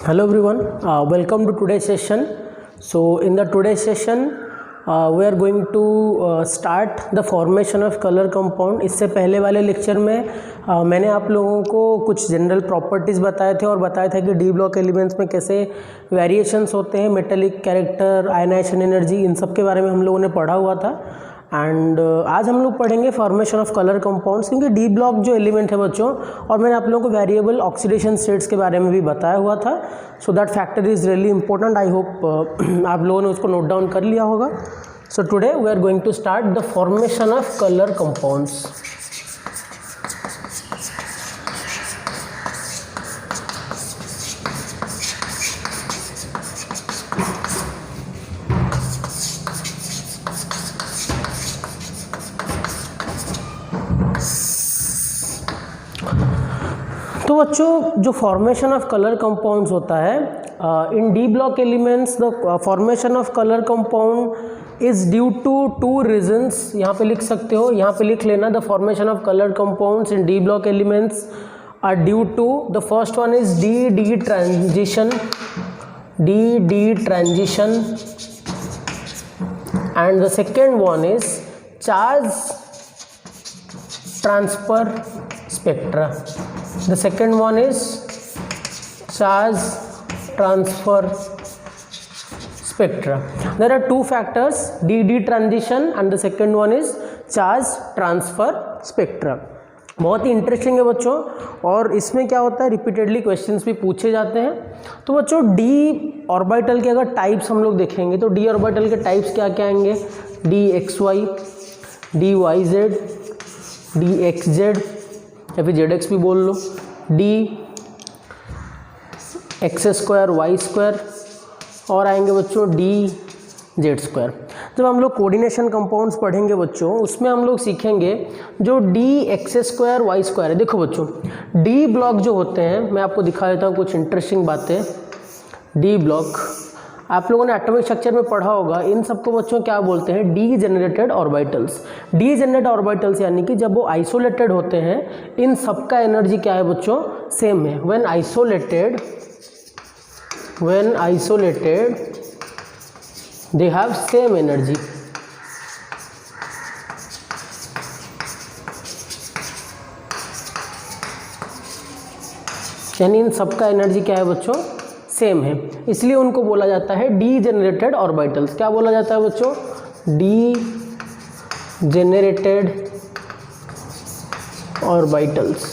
Hello everyone, welcome to today's session. So in the today's session we are going to start the formation of color compound. इससे पहले वाले lecture में मैंने आप लोगों को कुछ जनरल प्रॉपर्टीज़ बताए थे और बताया था कि डी ब्लॉक एलिमेंट्स में कैसे वेरिएशंस होते हैं, मेटेलिक कैरेक्टर, आयनाइजेशन एनर्जी, इन सब के बारे में हम लोगों ने पढ़ा हुआ था. एंड आज हम लोग पढ़ेंगे फॉर्मेशन ऑफ कलर कंपाउंड्स, क्योंकि डी ब्लॉक जो एलिमेंट है बच्चों, और मैंने आप लोगों को वेरिएबल ऑक्सीडेशन स्टेट्स के बारे में भी बताया हुआ था. So that factor is really important. I hope आप लोगों ने उसको नोट डाउन कर लिया होगा. So today we are going to start the formation of colour compounds. तो बच्चों, जो फॉर्मेशन ऑफ कलर कंपाउंड्स होता है in D block elements, the formation of colour compound is due to two reasons. यहाँ पे लिख सकते हो, यहाँ पे लिख लेना. The formation of colour compounds in D block elements are due to, the first one is D transition, D transition, and the second one is charge transfer spectra. The second one is charge transfer spectra. There are two factors, d transition, and the second one is charge transfer spectra. बहुत ही interesting है बच्चों, और इसमें क्या होता है, repeatedly questions भी पूछे जाते हैं. तो बच्चों, डी ऑर्बिटल के अगर टाइप्स हम लोग देखेंगे तो डी ऑर्बिटल के टाइप्स क्या क्या आएंगे? D X Y, D Y Z, D X Z या फिर जेड एक्स भी बोल लो, D X square Y square, और आएंगे बच्चों डी जेड स्क्वायर. जब हम लोग कोऑर्डिनेशन कंपाउंड्स पढ़ेंगे बच्चों, उसमें हम लोग सीखेंगे जो D X square Y square है. देखो बच्चों, डी ब्लॉक जो होते हैं, मैं आपको दिखा देता हूँ कुछ इंटरेस्टिंग बातें. डी ब्लॉक आप लोगों ने एटॉमिक स्ट्रक्चर में पढ़ा होगा. इन सबको बच्चों क्या बोलते हैं? D generated orbitals. D generated orbitals यानी कि जब वो आइसोलेटेड होते हैं, इन सबका एनर्जी क्या है बच्चों? सेम है. When isolated they have same energy. यानी इन सबका एनर्जी क्या है बच्चों? सेम है. इसलिए उनको बोला जाता है डी जनरेटेड ऑर्बिटल्स. क्या बोला जाता है बच्चों? D generated orbitals.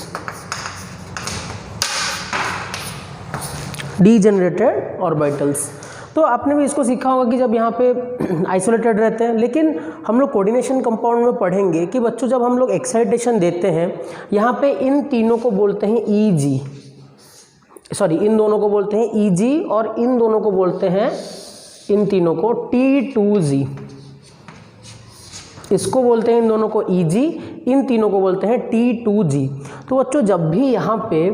D generated orbitals. तो आपने भी इसको सीखा होगा कि जब यहाँ पे आइसोलेटेड रहते हैं, लेकिन हम लोग कोऑर्डिनेशन कंपाउंड में पढ़ेंगे कि बच्चों जब हम लोग एक्साइटेशन देते हैं, यहाँ पे इन तीनों को बोलते हैं ईजी, सॉरी इन दोनों को बोलते हैं ईजी, और इन दोनों को बोलते हैं, इन तीनों को T2G. इसको बोलते हैं इन दोनों को ईजी, इन तीनों को बोलते हैं T2G. तो बच्चों, जब भी यहाँ पे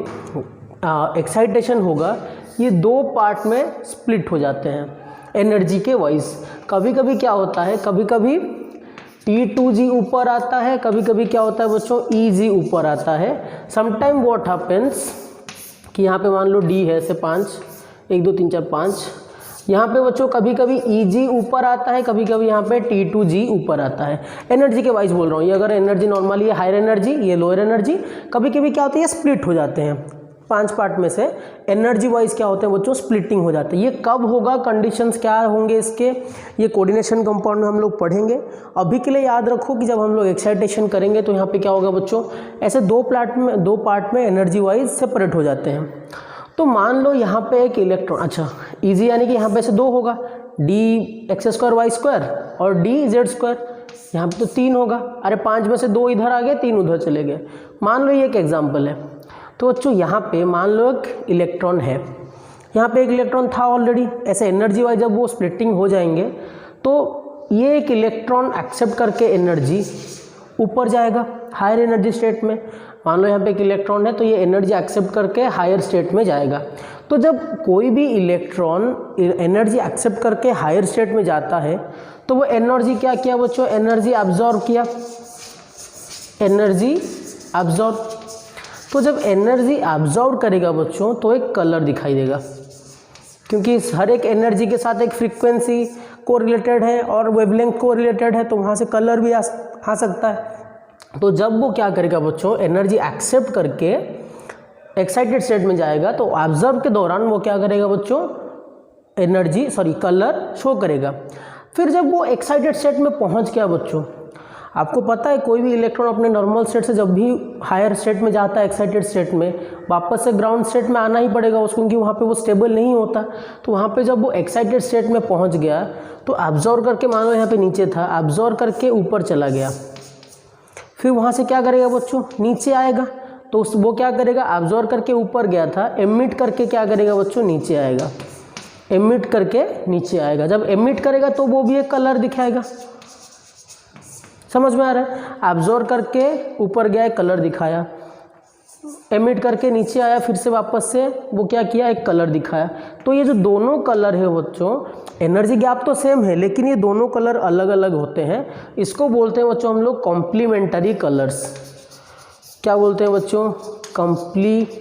एक्साइटेशन होगा, ये दो पार्ट में स्प्लिट हो जाते हैं एनर्जी के वाइज. कभी कभी क्या होता है, कभी कभी T2G ऊपर आता है, कभी कभी क्या होता है बच्चों? EG ऊपर आता है. समटाइम व्हाट हैपेंस कि यहाँ पे मान लो डी है से 5, 1 2 3 4 5. यहाँ पे बच्चों कभी कभी EG ऊपर आता है, कभी कभी यहाँ पे T2G ऊपर आता है. एनर्जी के वाइज बोल रहा हूँ. ये अगर एनर्जी नॉर्मली है हायर एनर्जी, ये लोअर एनर्जी. कभी कभी क्या होता है, ये स्प्लिट हो जाते हैं. 5 पार्ट में से एनर्जी वाइज क्या होते हैं बच्चों? स्प्लिटिंग हो जाते हैं. ये कब होगा, कंडीशंस क्या होंगे इसके, ये कोऑर्डिनेशन कंपाउंड में हम लोग पढ़ेंगे. अभी के लिए याद रखो कि जब हम लोग एक्साइटेशन करेंगे तो यहाँ पे क्या होगा बच्चों? ऐसे दो पार्ट में एनर्जी वाइज सेपरेट हो जाते हैं. तो मान लो यहाँ पे एक इलेक्ट्रॉन, अच्छा ईजी यानी कि यहाँ पे से 2 होगा, D X square Y square और डी जेड स्क्वायर. यहाँ पे तो 3 होगा. अरे 5 में से 2 इधर आ गए, 3 उधर चले गए. मान लो ये एक एग्जाम्पल है. तो बच्चों यहाँ पे मान लो एक इलेक्ट्रॉन है, यहाँ पे एक इलेक्ट्रॉन था ऑलरेडी. ऐसे एनर्जी वाइज जब वो स्प्लिटिंग हो जाएंगे तो ये एक इलेक्ट्रॉन एक्सेप्ट करके एनर्जी ऊपर जाएगा हायर एनर्जी स्टेट में. मान लो यहाँ पे एक इलेक्ट्रॉन है, तो ये एनर्जी एक्सेप्ट करके हायर स्टेट में जाएगा. तो जब कोई भी इलेक्ट्रॉन एनर्जी एक्सेप्ट करके हायर स्टेट में जाता है, तो वो एनर्जी क्या किया बच्चों? एनर्जी एब्जॉर्ब किया. एनर्जी एब्जॉर्ब, तो जब एनर्जी एब्जॉर्ब करेगा बच्चों तो एक कलर दिखाई देगा. क्योंकि हर एक एनर्जी के साथ एक फ्रीक्वेंसी को रिलेटेड है और वेवलेंथ को रिलेटेड है, तो वहाँ से कलर भी आ सकता है। तो जब वो क्या करेगा बच्चों, एनर्जी एक्सेप्ट करके एक्साइटेड स्टेट में जाएगा तो ऑब्जर्व के दौरान वो क्या करेगा बच्चों, कलर शो करेगा। फिर जब वो एक्साइटेड स्टेट में पहुंच गया बच्चों, आपको पता है कोई भी इलेक्ट्रॉन अपने नॉर्मल स्टेट से जब भी हायर स्टेट में जाता है, एक्साइटेड स्टेट में, वापस से ग्राउंड स्टेट में आना ही पड़ेगा उसको, क्योंकि वहाँ पे वो स्टेबल नहीं होता। तो वहाँ पे जब वो एक्साइटेड स्टेट में पहुँच गया तो एब्जॉर्ब करके, मान लो यहाँ पे नीचे था, एब्जॉर्ब करके ऊपर चला गया, फिर वहाँ से क्या करेगा बच्चों, नीचे आएगा। तो वो क्या करेगा, एब्जॉर्ब करके ऊपर गया था, एमिट करके क्या करेगा बच्चों, नीचे आएगा, एमिट करके नीचे आएगा। जब एमिट करेगा तो वो भी एक कलर दिखाएगा, समझ में आ रहा है। एब्जॉर्ब करके ऊपर गया, एक कलर दिखाया, एमिट करके नीचे आया, फिर से वापस से वो क्या किया, एक कलर दिखाया। तो ये जो दोनों कलर है बच्चों, एनर्जी गैप तो सेम है लेकिन ये दोनों कलर अलग अलग होते हैं। इसको बोलते हैं बच्चों हम लोग कॉम्प्लीमेंटरी कलर्स। क्या बोलते हैं बच्चों, कॉम्प्लीमेंटरी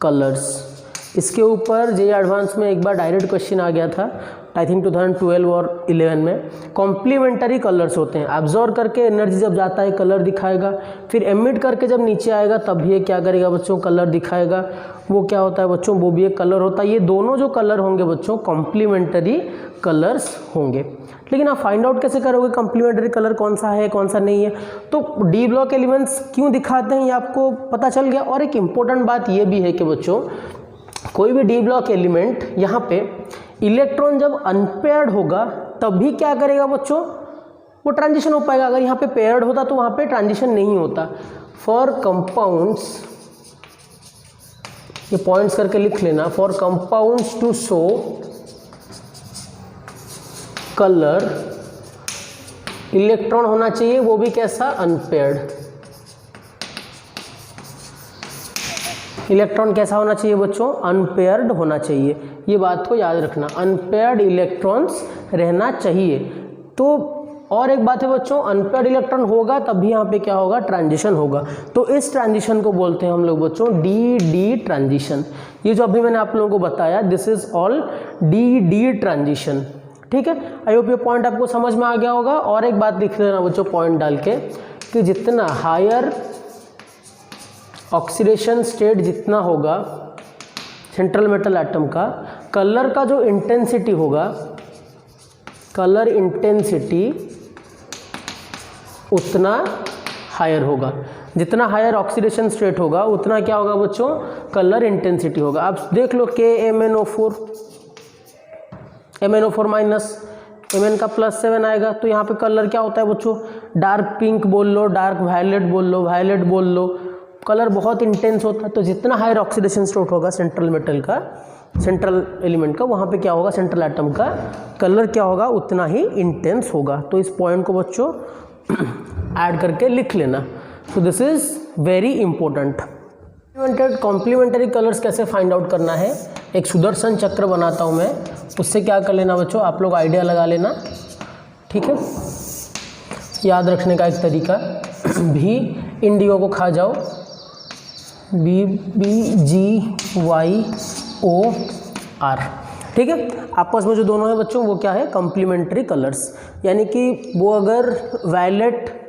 कलर्स। इसके ऊपर जेईई एडवांस में एक बार डायरेक्ट क्वेश्चन आ गया था, आई थिंक 2012 और 11 में। कॉम्प्लीमेंटरी कलर्स होते हैं, एब्जॉर्ब करके एनर्जी जब जाता है कलर दिखाएगा, फिर एमिट करके जब नीचे आएगा तब भी क्या करेगा बच्चों, कलर दिखाएगा। वो क्या होता है बच्चों, वो भी एक कलर होता है। ये दोनों जो कलर होंगे बच्चों कॉम्प्लीमेंटरी कलर्स होंगे। लेकिन आप फाइंड आउट कैसे करोगे कॉम्प्लीमेंटरी कलर कौन सा है कौन सा नहीं है। तो डी ब्लॉक एलिमेंट्स क्यों दिखाते हैं ये आपको पता चल गया। और एक इम्पोर्टेंट बात ये भी है कि बच्चों कोई भी डी ब्लॉक एलिमेंट यहाँ पे इलेक्ट्रॉन जब अनपेयर्ड होगा तब भी क्या करेगा बच्चों, वो ट्रांजिशन हो पाएगा। अगर यहाँ पे पेयर्ड होता तो वहाँ पे ट्रांजिशन नहीं होता। फॉर कंपाउंड्स, ये पॉइंट्स करके लिख लेना, for compounds to show colour electron होना चाहिए, वो भी कैसा, अनपेयर्ड। इलेक्ट्रॉन कैसा होना चाहिए बच्चों, अनपेयर्ड होना चाहिए। ये बात को याद रखना, अनपेयर्ड इलेक्ट्रॉन्स रहना चाहिए। तो और एक बात है बच्चों, अनपेयर्ड इलेक्ट्रॉन होगा तब भी यहाँ पे क्या होगा, ट्रांजिशन होगा। तो इस ट्रांजिशन को बोलते हैं हम लोग बच्चों डी डी ट्रांजिशन। ये जो अभी मैंने आप लोगों को बताया, this is all D D transition. ठीक है, आई होप ये पॉइंट आपको समझ में आ गया होगा। और एक बात लिख लेना बच्चों पॉइंट डाल के, कि जितना हायर ऑक्सीडेशन स्टेट जितना होगा सेंट्रल मेटल एटम का, कलर का जो इंटेंसिटी होगा, कलर इंटेंसिटी उतना हायर होगा। जितना हायर ऑक्सीडेशन स्टेट होगा उतना क्या होगा बच्चों, कलर इंटेंसिटी होगा। आप देख लो KMnO4, MnO4 माइनस, Mn का +7 आएगा, तो यहाँ पे कलर क्या होता है बच्चों, डार्क पिंक बोल लो, डार्क वायलेट बोल लो, वायलेट बोल लो, कलर बहुत इंटेंस होता है। तो जितना हायर ऑक्सीडेशन स्टेट होगा सेंट्रल मेटल का, सेंट्रल एलिमेंट का, वहाँ पे क्या होगा, सेंट्रल एटम का कलर क्या होगा, उतना ही इंटेंस होगा। तो इस पॉइंट को बच्चों ऐड करके लिख लेना। तो this is very important. Complementary colours कैसे फाइंड आउट करना है, एक सुदर्शन चक्र बनाता हूँ मैं, उससे क्या कर लेना बच्चों, आप लोग आइडिया लगा लेना। ठीक है, याद रखने का एक तरीका, भी इंडिगो को खा जाओ, BBGYOR। ठीक है, आपस में जो दोनों है बच्चों वो क्या है, कॉम्प्लीमेंट्री कलर्स। यानी कि वो अगर वायलेट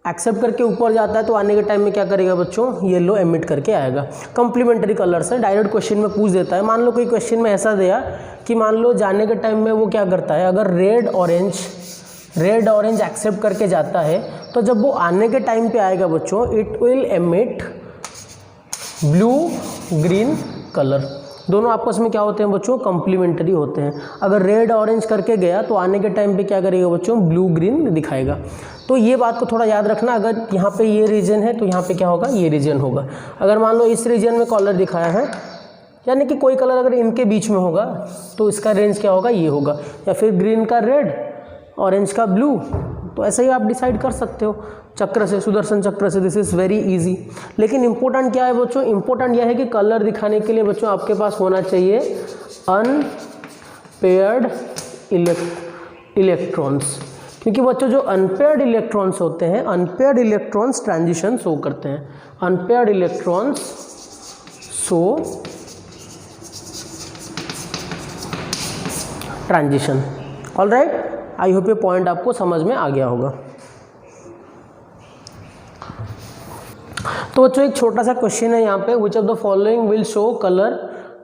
एक्सेप्ट करके ऊपर जाता है तो आने के टाइम में क्या करेगा बच्चों, येलो एमिट करके आएगा। कॉम्प्लीमेंट्री कलर्स है, डायरेक्ट क्वेश्चन में पूछ देता है। मान लो कोई क्वेश्चन में ऐसा दिया कि मान लो जाने के टाइम में वो क्या करता है, अगर रेड ऑरेंज एक्सेप्ट करके जाता है तो जब वो आने के टाइम पे आएगा बच्चों, it will emit blue green colour. दोनों आपस में क्या होते हैं बच्चों, कॉम्प्लीमेंट्री होते हैं। अगर रेड ऑरेंज करके गया तो आने के टाइम पे क्या करेगा बच्चों, ब्लू ग्रीन दिखाएगा। तो ये बात को थोड़ा याद रखना, अगर यहाँ पे ये रीजन है तो यहाँ पे क्या होगा, ये रीजन होगा। अगर मान लो इस रीजन में कलर दिखाया है, यानी कि कोई कलर अगर इनके बीच में होगा तो इसका रेंज क्या होगा, ये होगा। या फिर ग्रीन का रेड, ऑरेंज का ब्लू, तो ऐसे ही आप डिसाइड कर सकते हो चक्र से, सुदर्शन चक्र से। This is very easy. लेकिन इंपॉर्टेंट क्या है बच्चों, इंपॉर्टेंट यह है कि कलर दिखाने के लिए बच्चों आपके पास होना चाहिए अनपेयर्ड इलेक्ट्रॉन्स। क्योंकि बच्चों जो अनपेयर्ड इलेक्ट्रॉन्स होते हैं, अनपेयर्ड इलेक्ट्रॉन्स ट्रांजिशन शो करते हैं। Unpaired electrons show transition. All right, आई होप ये पॉइंट आपको समझ में आ गया होगा। तो बच्चों एक छोटा सा क्वेश्चन है यहाँ पे, which of the following will show colour,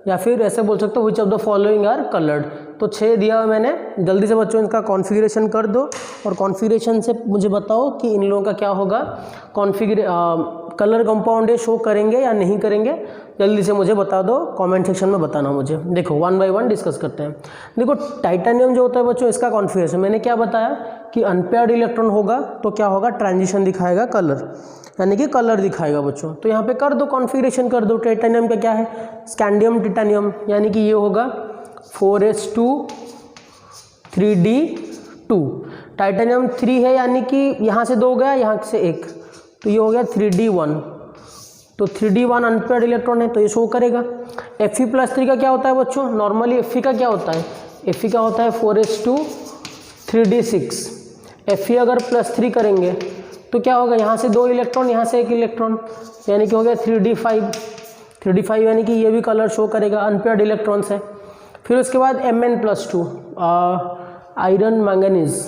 या फिर ऐसे बोल सकते हो which of the following are coloured. तो 6 दिया हुआ मैंने, जल्दी से बच्चों इनका कॉन्फ़िगरेशन कर दो और कॉन्फ़िगरेशन से मुझे बताओ कि इन लोगों का क्या होगा, कलर कंपाउंड ये शो करेंगे या नहीं करेंगे। जल्दी से मुझे बता दो, कमेंट सेक्शन में बताना मुझे। देखो 1 बाय 1 डिस्कस करते हैं। देखो टाइटेनियम जो होता है बच्चों, इसका कॉन्फ़िगरेशन मैंने क्या बताया कि अनपेयर्ड इलेक्ट्रॉन होगा तो क्या होगा, ट्रांजिशन दिखाएगा कलर, यानी कि कलर दिखाएगा बच्चों। तो यहाँ पे कर दो कॉन्फ़िगरेशन कर दो। टाइटेनियम का क्या है, स्कैंडियम टिटेनियम, यानी कि ये होगा 4s2 3d2। टाइटेनियम 3 है, यानी कि यहाँ से 2 गया, यहाँ से 1, तो ये हो गया 3d1। तो 3d1 अनपेयर्ड इलेक्ट्रॉन है तो ये शो करेगा। Fe+3 का क्या होता है बच्चों, नॉर्मली Fe का क्या होता है, Fe का होता है 4s2 3d6। Fe अगर +3 करेंगे तो क्या होगा, यहाँ से 2 इलेक्ट्रॉन, यहाँ से 1 इलेक्ट्रॉन, यानी कि हो गया 3d5। 3d5 यानी कि ये भी कलर शो करेगा, अनपेयर्ड इलेक्ट्रॉन्स है। फिर उसके बाद Mn+2 iron manganese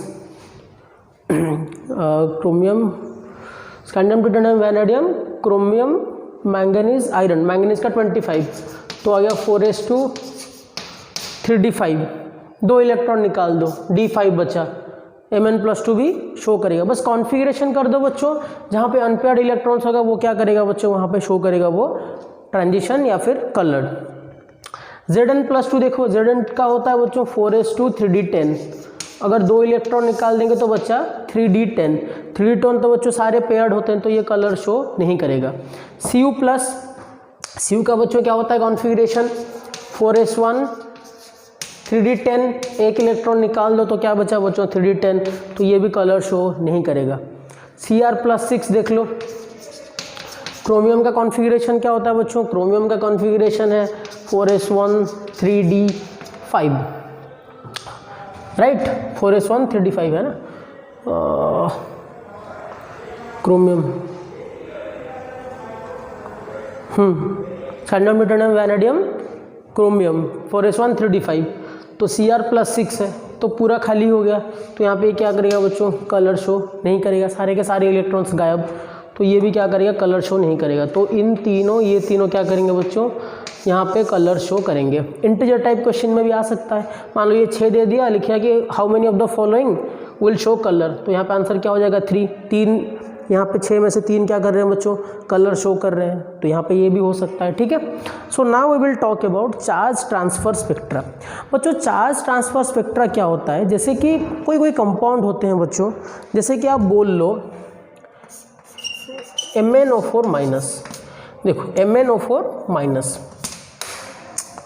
chromium scandium titanium vanadium chromium manganese iron, manganese का 25, तो आ गया 4s2 3d5, 2 इलेक्ट्रॉन निकाल दो, d5 बचा, Mn+2 भी शो करेगा। बस कॉन्फ़िगरेशन कर दो बच्चों, जहाँ पे अनपेयर्ड इलेक्ट्रॉन्स होगा वो क्या करेगा बच्चों, वहाँ पे शो करेगा वो ट्रांजिशन या फिर कलर्ड। Zn+2 देखो, Zn का होता है बच्चों 4s2 3d10, अगर 2 इलेक्ट्रॉन निकाल देंगे तो बच्चा 3d10। 3d10 तो बच्चों सारे पेयर्ड होते हैं तो ये कलर शो नहीं करेगा। Cu का बच्चों क्या होता है कॉन्फ़िगरेशन, 4s1 3d10, 1 इलेक्ट्रॉन निकाल दो तो क्या बचा बच्चों 3d10, तो ये भी कलर शो नहीं करेगा। Cr+6 देख लो, क्रोमियम का कॉन्फ़िगरेशन क्या होता है बच्चों, क्रोमियम का कॉन्फ़िगरेशन है 4s1 3d5, right, 4s1 3d5 है ना। Chromium scandium titanium vanadium chromium 4s1 3d5, तो Cr+6 है तो पूरा खाली हो गया। तो यहाँ पे क्या करेगा बच्चों, कलर शो नहीं करेगा, सारे के सारे इलेक्ट्रॉन्स गायब, तो ये भी क्या करेगा, कलर शो नहीं करेगा। तो इन तीनों, ये तीनों क्या करेंगे बच्चों, यहाँ पे कलर शो करेंगे। इंटीजर टाइप क्वेश्चन में भी आ सकता है, मान लो ये 6 दे दिया, लिखिए कि how many of the following will show colour, तो यहाँ पे आंसर क्या हो जाएगा 3। 3 यहाँ पे 6 में से 3 क्या कर रहे हैं बच्चों, कलर शो कर रहे हैं, तो यहाँ पे ये भी हो सकता है, ठीक है। So now we will talk about charge transfer spectra. बच्चों चार्ज ट्रांसफ़र स्पेक्ट्रा क्या होता है, जैसे कि कोई कंपाउंड होते हैं बच्चों, जैसे कि आप बोल लो MnO4-, देखो MnO4-,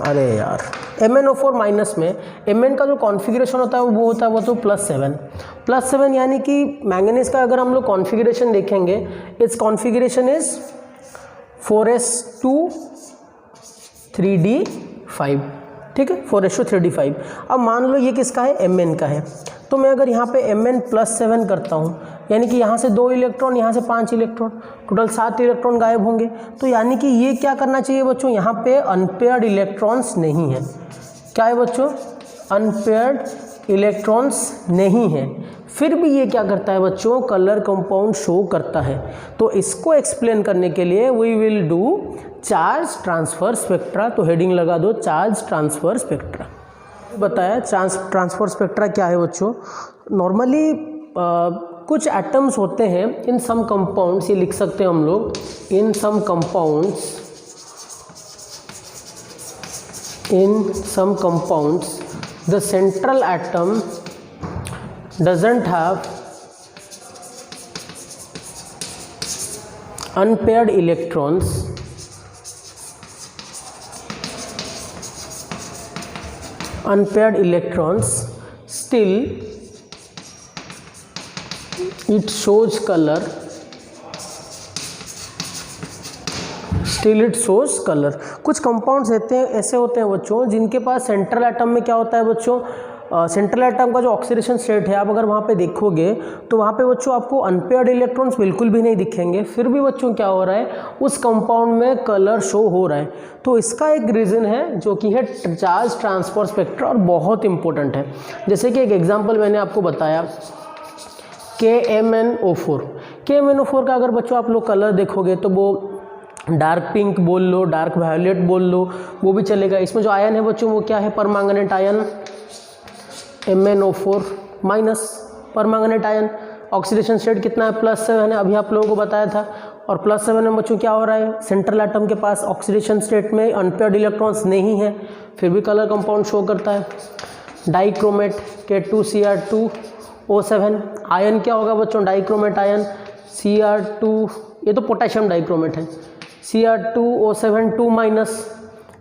अरे यार MnO4- में Mn का जो कॉन्फ़िगरेशन होता है वो होता है वो तो +7, यानी कि मैंगनीज का अगर हम लोग कॉन्फ़िगरेशन देखेंगे, it's configuration is 4s2 3d5, ठीक है, 4s2 3d5। अब मान लो ये किसका है, Mn का है, तो मैं अगर यहाँ पे Mn+7 करता हूँ, यानी कि यहाँ से 2 इलेक्ट्रॉन, यहाँ से 5 इलेक्ट्रॉन, टोटल 7 इलेक्ट्रॉन गायब होंगे। तो यानी कि ये क्या करना चाहिए बच्चों, यहाँ पे अनपेयर्ड इलेक्ट्रॉन्स नहीं है। क्या है बच्चों, अनपेयर्ड इलेक्ट्रॉन्स नहीं है, फिर भी ये क्या करता है बच्चों, कलर कंपाउंड शो करता है। तो इसको एक्सप्लेन करने के लिए we will do charge transfer spectra. तो हेडिंग लगा दो चार्ज ट्रांसफ़र स्पेक्ट्रा। बताया ट्रांसफ़र स्पेक्ट्रा क्या है बच्चों, नॉर्मली कुछ एटम्स होते हैं इन सम कंपाउंड्स, ये लिख सकते हैं हम लोग, in some compounds the central atom doesn't have unpaired electrons, still it shows color, कुछ कंपाउंड्स ऐसे होते हैं बच्चों जिनके पास सेंट्रल एटम में क्या होता है बच्चों, सेंट्रल एटम का जो ऑक्सीडेशन स्टेट है, आप अगर वहाँ पे देखोगे तो वहाँ पे बच्चों आपको अनपेयर्ड इलेक्ट्रॉन्स बिल्कुल भी नहीं दिखेंगे, फिर भी बच्चों क्या हो रहा है, उस कंपाउंड में कलर शो हो रहा है। तो इसका एक रीज़न है जो कि है चार्ज ट्रांसफर स्पेक्ट्रा, और बहुत इंपॉर्टेंट है। जैसे कि एक एग्जाम्पल मैंने आपको बताया KMnO4। KMnO4 का अगर बच्चों आप लोग कलर देखोगे तो वो डार्क पिंक बोल लो, डार्क वायलेट बोल लो, वो भी चलेगा। इसमें जो आयन है बच्चों वो क्या है, permanganate ion MnO4 minus permanganate ion. Oxidation state कितना है, +7 है, अभी आप लोगों को बताया था। और +7 में बच्चों क्या हो रहा है, सेंट्रल एटम के पास ऑक्सीडेशन स्टेट में अनपेयर्ड इलेक्ट्रॉन्स नहीं है, फिर भी कलर कंपाउंड शो करता है। डाइक्रोमेट K2Cr2O7 आयन क्या होगा बच्चों, डाइक्रोमेट आयन Cr2, ये तो पोटेशियम डाइक्रोमेट है, Cr2O7 2 माइनस,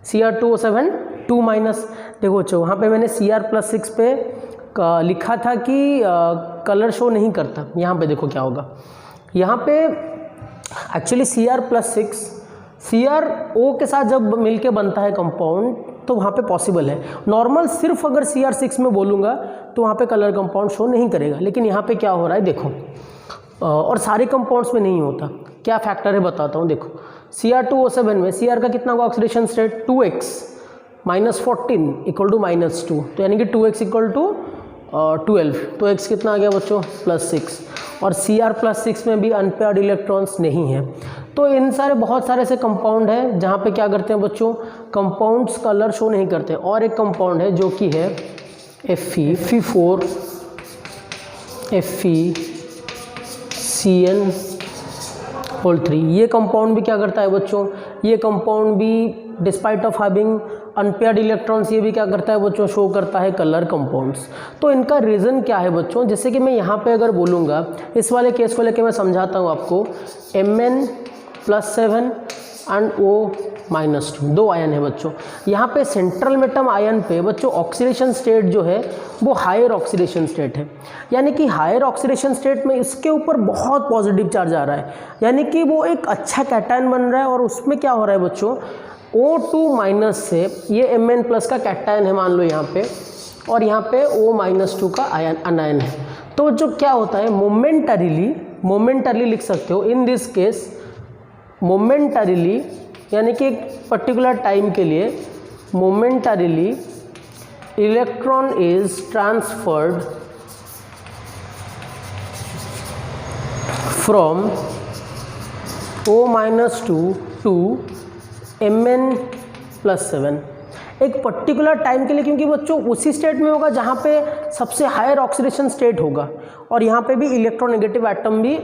Cr2O7 2 माइनस। देखो बच्चों वहाँ पे मैंने Cr+6 पे लिखा था कि कलर शो नहीं करता, यहाँ पे देखो क्या होगा, यहाँ पे एक्चुअली Cr+6 CrO के साथ जब मिलके बनता है कंपाउंड तो वहाँ पे पॉसिबल है। नॉर्मल सिर्फ अगर Cr6 में बोलूँगा तो वहाँ पे कलर कंपाउंड शो नहीं करेगा, लेकिन यहाँ पे क्या हो रहा है देखो, और सारे कंपाउंड्स में नहीं होता। क्या फैक्टर है बताता हूँ, देखो Cr2O7 में Cr का कितना होगा ऑक्सीडेशन स्टेट, 2x -14 = -2, तो यानी कि 2x = 12, तो x कितना आ गया बच्चों, +6। और Cr+6 में भी अनपेयर्ड इलेक्ट्रॉन्स नहीं है। तो इन सारे बहुत सारे ऐसे कंपाउंड है जहाँ पे क्या करते हैं बच्चों, कंपाउंड्स कलर शो नहीं करते। और एक कंपाउंड है जो कि है FeCN3। ये कंपाउंड भी क्या करता है बच्चों, ये कंपाउंड भी despite of having unpaired electrons, ये भी क्या करता है बच्चों, शो करता है कलर कंपाउंड्स। तो इनका रीज़न क्या है बच्चों, जैसे कि मैं यहाँ पे अगर बोलूँगा, इस वाले केस को लेके मैं समझाता हूँ आपको। Mn+7 एंड O-2 दो आयन है बच्चों। यहाँ पे सेंट्रल मेटम आयन पे बच्चों ऑक्सीडेशन स्टेट जो है वो हायर ऑक्सीडेशन स्टेट है, यानी कि हायर ऑक्सीडेशन स्टेट में इसके ऊपर बहुत पॉजिटिव चार्ज आ रहा है, यानी कि वो एक अच्छा कैटायन बन रहा है। और उसमें क्या हो रहा है बच्चों, O2- से ये Mn+ का कैटायन है मान लो यहाँ पे, और यहाँ पे O-2 का आयन अनायन है। तो जो क्या होता है, मोमेंटरीली लिख सकते हो इन दिस केस, मोमेंटरीली यानी कि एक पर्टिकुलर टाइम के लिए, momentarily electron is transferred from O-2 to Mn+7 एक पर्टिकुलर टाइम के लिए, क्योंकि बच्चों उसी स्टेट में होगा जहाँ पे सबसे हायर ऑक्सीडेशन स्टेट होगा, और यहाँ पे भी इलेक्ट्रोनेगेटिव एटम भी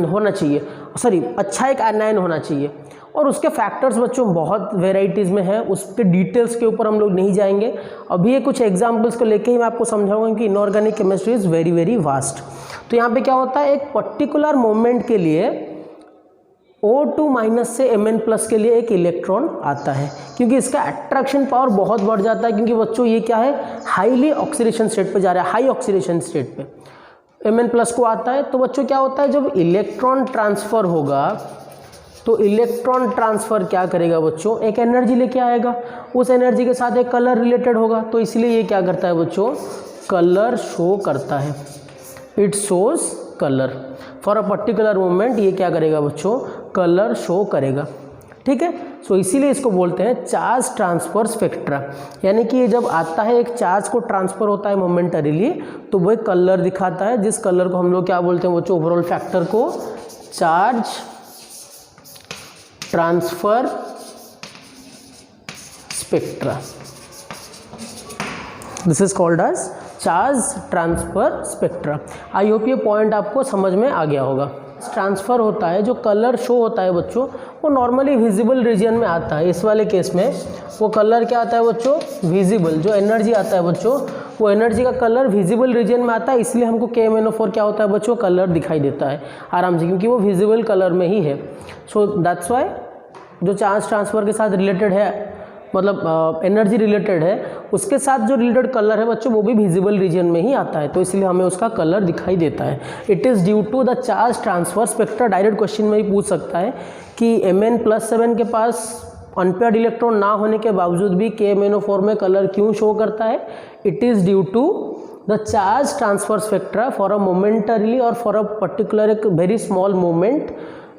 होना चाहिए, सॉरी अच्छा एक एनायन होना चाहिए। और उसके फैक्टर्स बच्चों बहुत वेराइटीज़ में है, उसके डिटेल्स के ऊपर हम लोग नहीं जाएंगे। अभी ये कुछ एग्जांपल्स को लेके ही मैं आपको समझाऊंगा कि inorganic chemistry is very very vast. तो यहाँ पे क्या होता है, एक पर्टिकुलर मोमेंट के लिए O2- से Mn+ के लिए एक इलेक्ट्रॉन आता है, क्योंकि इसका अट्रैक्शन पावर बहुत बढ़ जाता है, क्योंकि बच्चों ये क्या है, हाईली ऑक्सीडेशन स्टेट पे जा रहा है, हाई ऑक्सीडेशन स्टेट पे Mn+ को आता है। तो बच्चों क्या होता है, जब इलेक्ट्रॉन ट्रांसफ़र होगा तो इलेक्ट्रॉन ट्रांसफ़र क्या करेगा बच्चों, एक एनर्जी लेके आएगा, उस एनर्जी के साथ एक कलर रिलेटेड होगा, तो इसलिए ये क्या करता है बच्चों, कलर शो करता है, it shows colour for a particular moment. ये क्या करेगा बच्चों, कलर शो करेगा, ठीक है। सो इसीलिए इसको बोलते हैं चार्ज ट्रांसफर स्पेक्ट्रा, यानी कि ये जब आता है, एक चार्ज को ट्रांसफ़र होता है मोमेंटरीली, तो वो एक कलर दिखाता है, जिस कलर को हम लोग क्या बोलते हैं बच्चों, ओवरऑल फैक्टर को charge transfer spectra, this is called as charge transfer spectra. I hope ये पॉइंट आपको समझ में आ गया होगा। ट्रांसफ़र होता है, जो कलर शो होता है बच्चों, वो नॉर्मली विजिबल रीजन में आता है। इस वाले केस में वो कलर क्या आता है बच्चों, विजिबल। जो एनर्जी आता है बच्चों, वो एनर्जी का कलर विजिबल रीजन में आता है, इसलिए हमको KMnO4 क्या होता है बच्चों, कलर दिखाई देता है आराम से, क्योंकि वो विजिबल कलर में ही है। सो दैट्स वाई जो चार्ज ट्रांसफ़र के साथ रिलेटेड है, मतलब एनर्जी रिलेटेड है, उसके साथ जो रिलेटेड कलर है बच्चों, वो भी विजिबल रीजन में ही आता है, तो इसलिए हमें उसका कलर दिखाई देता है। It is due to the charge transfer spectra. Direct question में ही पूछ सकता है कि Mn+7 के पास अनपेयर्ड इलेक्ट्रॉन ना होने के बावजूद भी KMnO4 में कलर क्यों शो करता है। It is due to the charge transfer spectra for a momentarily और फॉर अ पर्टिकुलर एक very small moment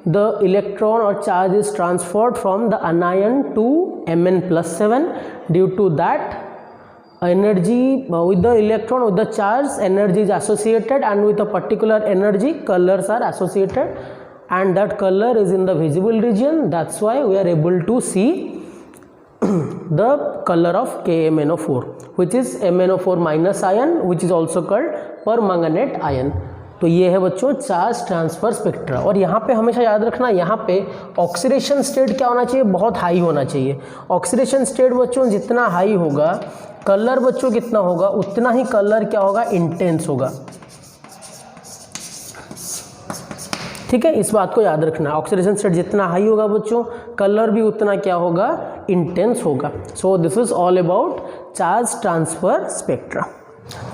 the electron और charge is transferred from the anion to Mn+7 due to that energy with the electron with the charge energy is associated and with a particular energy colors are associated and that color is in the visible region. That's why we are able to see the color of KMnO4 which is MnO4 minus ion which is also called permanganate ion. तो ये है बच्चों charge transfer spectra. और यहाँ पे हमेशा याद रखना, यहाँ पे ऑक्सीडेशन स्टेट क्या होना चाहिए, बहुत हाई होना चाहिए। ऑक्सीडेशन स्टेट बच्चों जितना हाई होगा कलर बच्चों कितना होगा उतना ही कलर क्या होगा, इंटेंस होगा। ठीक है, इस बात को याद रखना, ऑक्सीडेशन स्टेट जितना हाई होगा बच्चों कलर भी उतना क्या होगा, इंटेंस होगा। So this is all about charge transfer spectra.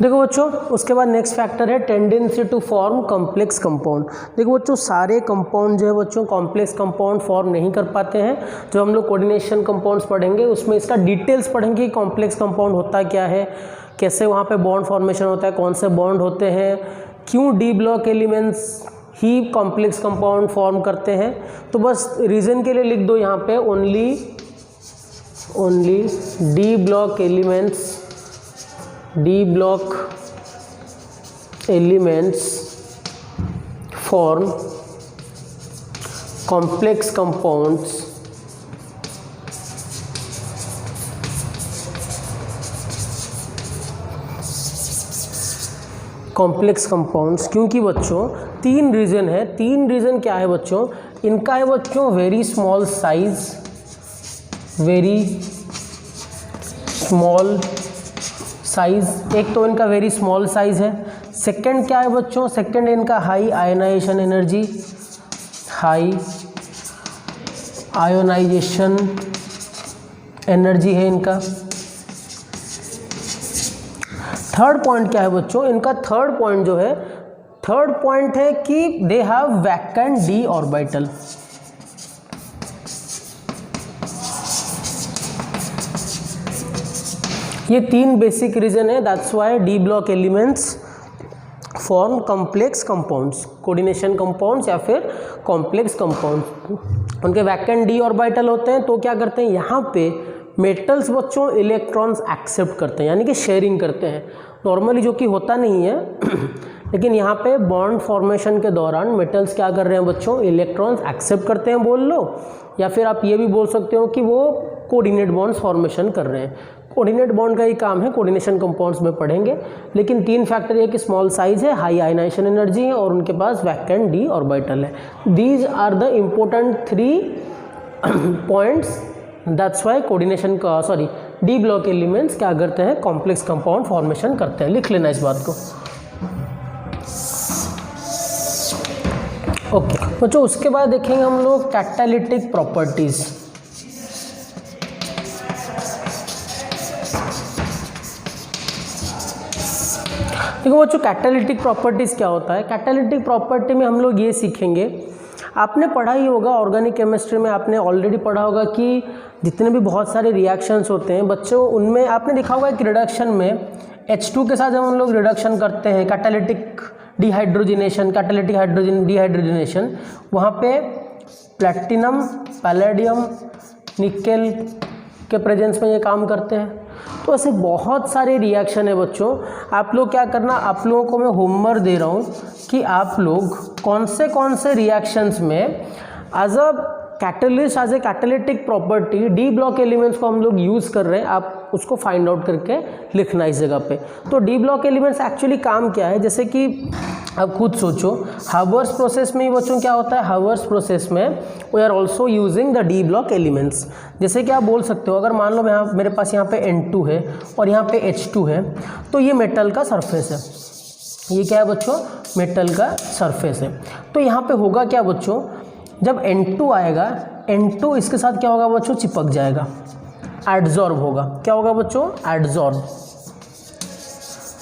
देखो बच्चों उसके बाद नेक्स्ट फैक्टर है tendency to form complex compound. देखो बच्चों सारे कंपाउंड जो है बच्चों कॉम्प्लेक्स कंपाउंड फॉर्म नहीं कर पाते हैं। जो हम लोग कोऑर्डिनेशन कंपाउंड्स पढ़ेंगे उसमें इसका डिटेल्स पढ़ेंगे कि कॉम्प्लेक्स कंपाउंड होता क्या है, कैसे वहाँ पे बॉन्ड फॉर्मेशन होता है, कौन से बॉन्ड होते हैं, क्यों डी ब्लॉक एलिमेंट्स ही कॉम्प्लेक्स कंपाउंड फॉर्म करते हैं। तो बस रीज़न के लिए लिख दो यहाँ पे only D block elements form complex compounds क्योंकि बच्चों तीन रीज़न है। तीन रीज़न क्या है बच्चों, इनका है बच्चों वेरी स्मॉल साइज, एक तो इनका वेरी स्मॉल साइज है। सेकंड क्या है बच्चों, सेकंड इनका हाई आयोनाइजेशन एनर्जी है इनका। थर्ड पॉइंट क्या है बच्चों, इनका थर्ड पॉइंट जो है, थर्ड पॉइंट है कि they have vacant D orbital. ये तीन बेसिक रीजन है, that's why D block elements form complex compounds, coordination compounds या फिर कॉम्प्लेक्स कंपाउंड्स। उनके वैकेंट डी ऑर्बिटल होते हैं तो क्या करते हैं, यहाँ पे मेटल्स बच्चों इलेक्ट्रॉन्स एक्सेप्ट करते हैं, यानी कि शेयरिंग करते हैं नॉर्मली, जो कि होता नहीं है लेकिन यहाँ पे बॉन्ड फॉर्मेशन के दौरान मेटल्स क्या कर रहे हैं बच्चों, इलेक्ट्रॉन्स एक्सेप्ट करते हैं बोल लो, या फिर आप ये भी बोल सकते हो कि वो कोऑर्डिनेट बॉन्ड्स फॉर्मेशन कर रहे हैं। कोऑर्डिनेट बॉन्ड का ही काम है, कोऑर्डिनेशन कंपाउंड्स में पढ़ेंगे। लेकिन तीन फैक्टर ये कि स्मॉल साइज है, हाई आयनाइजेशन एनर्जी है और उनके पास वैकेंट डी ऑर्बिटल है। These are the important 3 points, that's why coordination का डी ब्लॉक एलिमेंट्स क्या करते हैं, कॉम्प्लेक्स कंपाउंड फॉर्मेशन करते हैं। लिख लेना इस बात को। ओके बच्चों, उसके बाद देखेंगे हम लोग कैटालिटिक प्रॉपर्टीज़। देखो बच्चों कैटालिटिक प्रॉपर्टीज़ क्या होता है। कैटालिटिक प्रॉपर्टी में हम लोग ये सीखेंगे, आपने पढ़ा ही होगा ऑर्गेनिक केमिस्ट्री में, आपने ऑलरेडी पढ़ा होगा कि जितने भी बहुत सारे रिएक्शंस होते हैं बच्चों, उनमें आपने देखा होगा कि रिडक्शन में H2 के साथ जब हम लोग रिडक्शन करते हैं, catalytic dehydrogenation, catalytic hydrogen dehydrogenation, वहाँ पे प्लैटिनम, पैलेडियम, निकेल के प्रेजेंस में ये काम करते हैं। तो ऐसे बहुत सारे रिएक्शन है बच्चों। आप लोग क्या करना, आप लोगों को मैं होमवर्क दे रहा हूँ कि आप लोग कौन से रिएक्शंस में as a catalyst, as a catalytic property D block elements को हम लोग यूज़ कर रहे हैं, आप उसको फाइंड आउट करके लिखना इस जगह पे। तो डी ब्लॉक एलिमेंट्स एक्चुअली काम क्या है, जैसे कि अब खुद सोचो, हावर्स प्रोसेस में ही बच्चों क्या होता है, हावर्स प्रोसेस में we are also using the D block elements. जैसे कि आप बोल सकते हो, अगर मान लो यहाँ मेरे पास यहाँ पे N2 है और यहाँ पे H2 है, तो ये मेटल का सरफेस है। ये क्या है बच्चों, मेटल का सरफेस है। तो यहाँ पे होगा क्या बच्चों, जब N2 आएगा, N2 इसके साथ क्या होगा बच्चों, चिपक जाएगा, एडजॉर्ब होगा। क्या होगा बच्चों, एडजॉर्ब।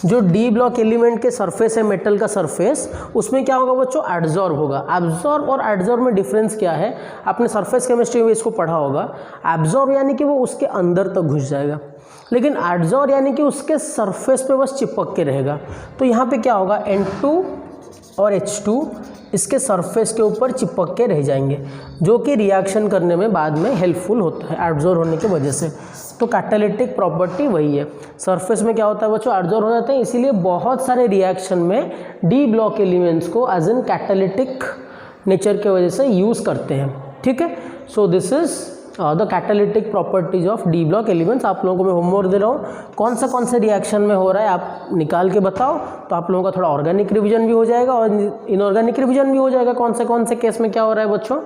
जो डी ब्लॉक एलिमेंट के सरफेस है, मेटल का सरफेस, उसमें क्या होगा बच्चों, एडजॉर्ब होगा। एब्जॉर्ब और एडजॉर्ब में डिफरेंस क्या है, आपने सरफेस केमिस्ट्री में इसको पढ़ा होगा। एब्जॉर्ब यानी कि वो उसके अंदर तक घुस जाएगा, लेकिन एडजॉर्ब यानी कि उसके सरफेस पे बस चिपक के रहेगा। तो यहाँ पे क्या होगा, N2 और H2 इसके सरफेस के ऊपर चिपक के रह जाएंगे, जो कि रिएक्शन करने में बाद में हेल्पफुल होता है एडजॉर्ब होने की वजह से। तो कैटालिटिक प्रॉपर्टी वही है, सरफेस में क्या होता है बच्चों, एडजॉर्ब हो जाते हैं। इसीलिए बहुत सारे रिएक्शन में डी ब्लॉक एलिमेंट्स को एज एन कैटालिटिक नेचर के वजह से यूज़ करते हैं। ठीक है, सो this is the catalytic properties of D block elements. आप लोगों को मैं होमवर्क दे रहा हूँ, कौन से रिएक्शन में हो रहा है आप निकाल के बताओ, तो आप लोगों का थोड़ा ऑर्गेनिक रिवीजन भी हो जाएगा और इनऑर्गेनिक रिवीजन भी हो जाएगा, कौन से केस में क्या हो रहा है बच्चों।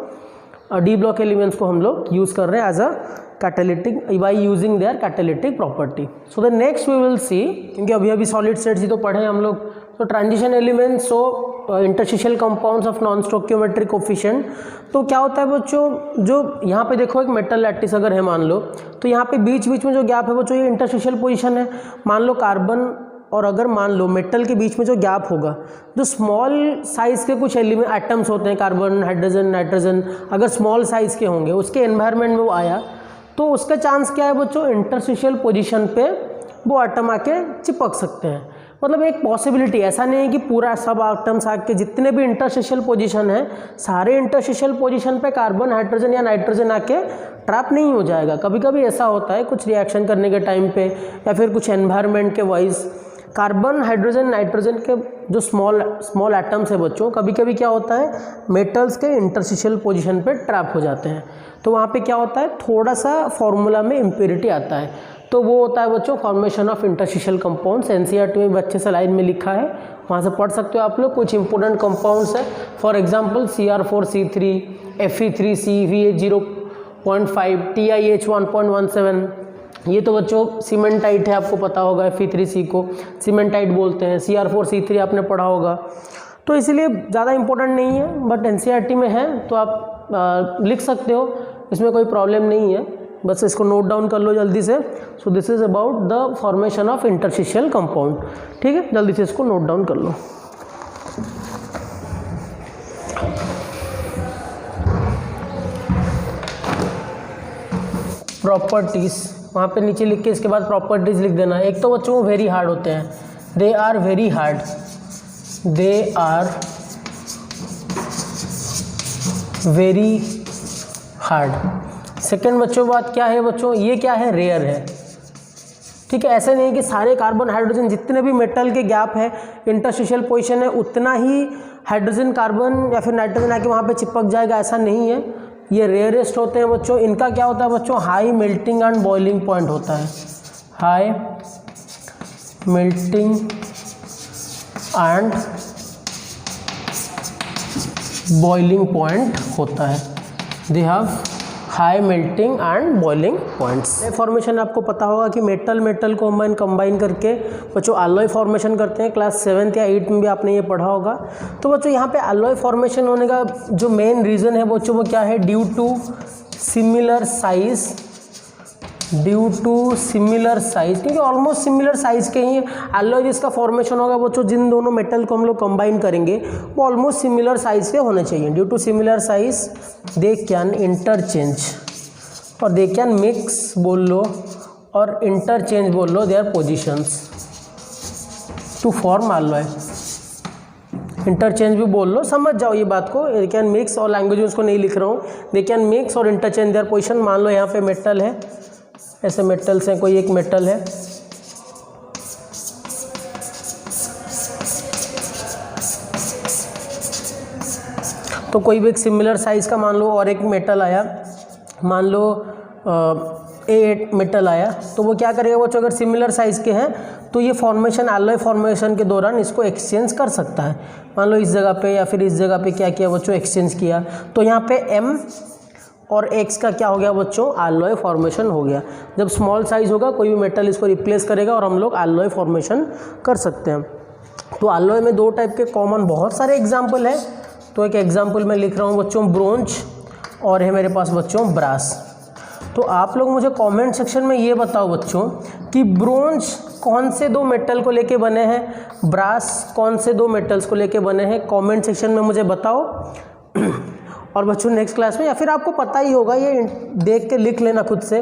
डी ब्लॉक एलिमेंट्स को हम लोग यूज़ कर रहे हैं as a catalytic by using their catalytic property. So the next we will see, क्योंकि अभी सॉलिड स्टेट्स ही तो पढ़े हम लोग। तो transition elements, so interstitial compounds of non stoichiometric coefficient. तो क्या होता है बच्चों, जो यहाँ पे देखो एक मेटल लैटिस अगर है मान लो, तो यहाँ पे बीच में जो गैप है बच्चों, ये इंटरस्टिशियल पोजीशन है। मान लो कार्बन और अगर मान लो मेटल के बीच में जो गैप होगा, जो स्मॉल साइज़ के कुछ एलिमेंट एटम्स होते हैं, कार्बन, हाइड्रोजन, नाइट्रोजन, अगर स्मॉल साइज़ के होंगे, उसके एनवायरनमेंट में वो आया, तो उसका चांस क्या है बच्चों, इंटरस्टिशियल पोजीशन पे वो एटम आके चिपक सकते हैं। मतलब एक पॉसिबिलिटी, ऐसा नहीं है कि पूरा सब एटम्स आके, जितने भी इंटरस्टिशियल पोजीशन है, सारे इंटरस्टिशियल पोजीशन पे कार्बन, हाइड्रोजन या नाइट्रोजन आके ट्रैप नहीं हो जाएगा। कभी कभी ऐसा होता है कुछ रिएक्शन करने के टाइम पे या फिर कुछ एनवायरनमेंट के वाइज, कार्बन, हाइड्रोजन, नाइट्रोजन के जो स्मॉल एटम्स है बच्चों, कभी कभी क्या होता है मेटल्स के इंटरस्टिशियल पोजीशन पे ट्रैप हो जाते हैं। तो वहाँ पे क्या होता है, थोड़ा सा फॉर्मूला में इम्प्योरिटी आता है, तो वो होता है बच्चों formation of interstitial compounds. NCERT में बच्चे से लाइन में लिखा है, वहाँ से पढ़ सकते हो आप लोग। कुछ इंपॉर्टेंट कंपाउंड्स है, for example Cr4C3, Fe3C, VH0.5, TiH 1.17। ये तो बच्चों सीमेंटाइट है, आपको पता होगा, Fe3C को सीमेंटाइट बोलते हैं। Cr4C3 आपने पढ़ा होगा, तो इसलिए ज़्यादा इंपॉर्टेंट नहीं है, बट एनसीईआरटी में है तो आप लिख सकते हो, इसमें कोई प्रॉब्लम नहीं है, बस इसको नोट डाउन कर लो जल्दी से। सो this is about the formation of interstitial compound. ठीक है, जल्दी से इसको नोट डाउन कर लो। प्रॉपर्टीज वहाँ पे नीचे लिख के इसके बाद प्रॉपर्टीज लिख देना। एक तो बच्चों वो वेरी हार्ड होते हैं, they are very hard, they are very hard. Second बच्चों बात क्या है बच्चों, ये क्या है, रेयर है। ठीक है, ऐसे नहीं है कि सारे कार्बन, हाइड्रोजन, जितने भी मेटल के गैप है, इंटरस्टिशियल पोजीशन है, उतना ही हाइड्रोजन, कार्बन या फिर नाइट्रोजन आके वहाँ पे चिपक जाएगा, ऐसा नहीं है। ये रेयरेस्ट होते हैं बच्चों। इनका क्या होता है बच्चों, high melting and boiling point होता है, high melting and boiling point होता है, they have high melting and boiling points. Formation आपको पता होगा कि मेटल को हम कंबाइन करके बच्चों अलॉय फॉर्मेशन करते हैं, क्लास 7th या 8th में भी आपने ये पढ़ा होगा। तो बच्चों यहाँ पे अलॉय फॉर्मेशन होने का जो मेन रीज़न है बच्चों वो क्या है, ड्यू टू सिमिलर साइज़, क्योंकि ऑलमोस्ट सिमिलर साइज़ के ही अलॉय जिसका फॉर्मेशन होगा बच्चों, जिन दोनों मेटल को हम लोग कंबाइन करेंगे वो ऑलमोस्ट सिमिलर साइज़ के होने चाहिए। Due to similar size they can interchange और दे कैन मिक्स बोल लो और इंटरचेंज बोल लो their positions to form alloy. Interchange भी बोल लो, समझ जाओ ये बात को। दे कैन मिक्स, और लैंग्वेज उसको नहीं लिख रहा हूँ, दे कैन मिक्स और इंटरचेंज देयर पोजिशन। मान लो यहाँ पे मेटल है, ऐसे मेटल्स हैं, कोई एक मेटल है, तो कोई भी एक सिमिलर साइज़ का मान लो और एक मेटल आया, मान लो A8 मेटल आया, तो वो क्या करेगा बच्चों, अगर सिमिलर साइज़ के हैं तो ये फॉर्मेशन, अलॉय फॉर्मेशन के दौरान इसको एक्सचेंज कर सकता है। मान लो इस जगह पे या फिर इस जगह पे क्या किया बच्चों, एक्सचेंज किया, तो यहाँ पे M और X का क्या हो गया बच्चों, अलॉय फॉर्मेशन हो गया। जब स्मॉल साइज़ होगा कोई भी मेटल इसको रिप्लेस करेगा और हम लोग अलॉय फॉर्मेशन कर सकते हैं। तो अलॉय में दो टाइप के कॉमन बहुत सारे एग्जाम्पल है, तो एक एग्जाम्पल मैं लिख रहा हूँ बच्चों ब्रोंज, और है मेरे पास बच्चों ब्रास। तो आप लोग मुझे कमेंट सेक्शन में ये बताओ बच्चों कि ब्रोंज कौन से दो मेटल को लेके बने हैं, ब्रास कौन से दो मेटल्स को लेके बने हैं, कमेंट सेक्शन में मुझे बताओ। और बच्चों नेक्स्ट क्लास में, या फिर आपको पता ही होगा, ये देख के लिख लेना खुद से,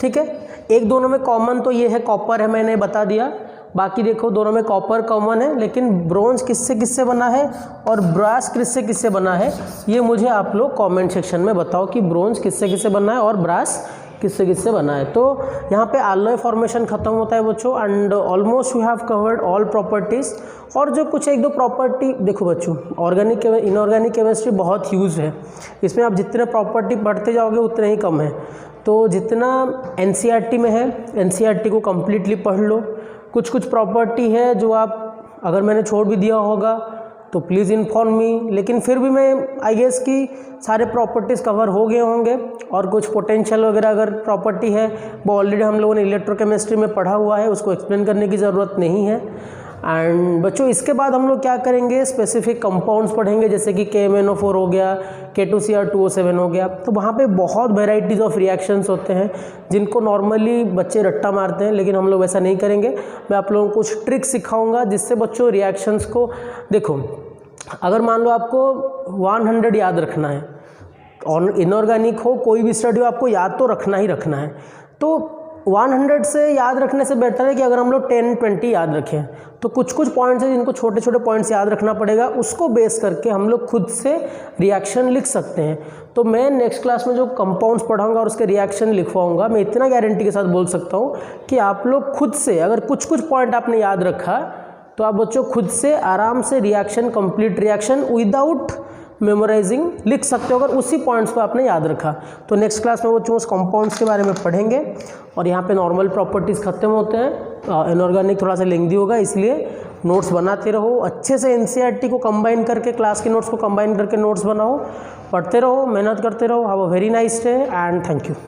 ठीक है। एक दोनों में कॉमन तो ये है कॉपर है, मैंने बता दिया। बाकी देखो दोनों में कॉपर कॉमन है, लेकिन ब्रोंज किससे किससे बना है और ब्रास किससे किससे बना है, ये मुझे आप लोग कमेंट सेक्शन में बताओ कि ब्रोंज किससे किससे बना है और ब्रास किससे किससे बना है। तो यहाँ पे एलॉय फॉर्मेशन खत्म होता है बच्चों, and almost we have covered all properties. और जो कुछ एक दो प्रॉपर्टी देखो बच्चों, ऑर्गेनिक इनऑर्गेनिक केमिस्ट्री बहुत ह्यूज है, इसमें आप जितने प्रॉपर्टी पढ़ते जाओगे उतने ही कम है। तो जितना एनसीईआरटी में है एनसीईआरटी को कम्प्लीटली पढ़ लो। कुछ कुछ प्रॉपर्टी है जो आप अगर मैंने छोड़ भी दिया होगा तो प्लीज़ इन्फॉर्म मी, लेकिन फिर भी मैं आई गेस कि सारे प्रॉपर्टीज़ कवर हो गए होंगे। और कुछ पोटेंशियल वगैरह अगर प्रॉपर्टी है वो ऑलरेडी हम लोगों ने इलेक्ट्रोकेमिस्ट्री में पढ़ा हुआ है, उसको एक्सप्लेन करने की ज़रूरत नहीं है। एंड बच्चों इसके बाद हम लोग क्या करेंगे, स्पेसिफिक कंपाउंड्स पढ़ेंगे, जैसे कि KMnO4 हो गया, K2Cr2O7 हो गया। तो वहाँ पे बहुत वेराइटीज़ ऑफ रिएक्शंस होते हैं जिनको नॉर्मली बच्चे रट्टा मारते हैं, लेकिन हम लोग वैसा नहीं करेंगे। मैं आप लोगों को कुछ ट्रिक्स सिखाऊंगा जिससे बच्चों रिएक्शंस को देखो, अगर मान लो आपको 100 याद रखना है और इनऑर्गेनिक हो कोई भी स्टडी हो आपको याद तो रखना ही रखना है, तो 100 से याद रखने से बेहतर है कि अगर हम लोग 10-20 याद रखें। तो कुछ कुछ पॉइंट्स हैं जिनको छोटे छोटे पॉइंट्स याद रखना पड़ेगा, उसको बेस करके हम लोग खुद से रिएक्शन लिख सकते हैं। तो मैं नेक्स्ट क्लास में जो कंपाउंड्स पढ़ाऊंगा और उसके रिएक्शन लिखवाऊंगा, मैं इतना गारंटी के साथ बोल सकता हूँ कि आप लोग खुद से अगर कुछ कुछ पॉइंट आपने याद रखा तो आप बच्चों खुद से आराम से reaction, complete reaction without memorising लिख सकते हो अगर उसी पॉइंट्स को आपने याद रखा। तो नेक्स्ट क्लास में बच्चों उस कंपाउंड्स के बारे में पढ़ेंगे और यहाँ पे नॉर्मल प्रॉपर्टीज़ खत्म होते हैं। इनऑर्गेनिक थोड़ा सा लेंथी होगा, इसलिए नोट्स बनाते रहो अच्छे से। एनसीईआरटी को कंबाइन करके, क्लास के नोट्स को कंबाइन करके नोट्स बनाओ, पढ़ते रहो, मेहनत करते रहो। Have a very nice day and thank you.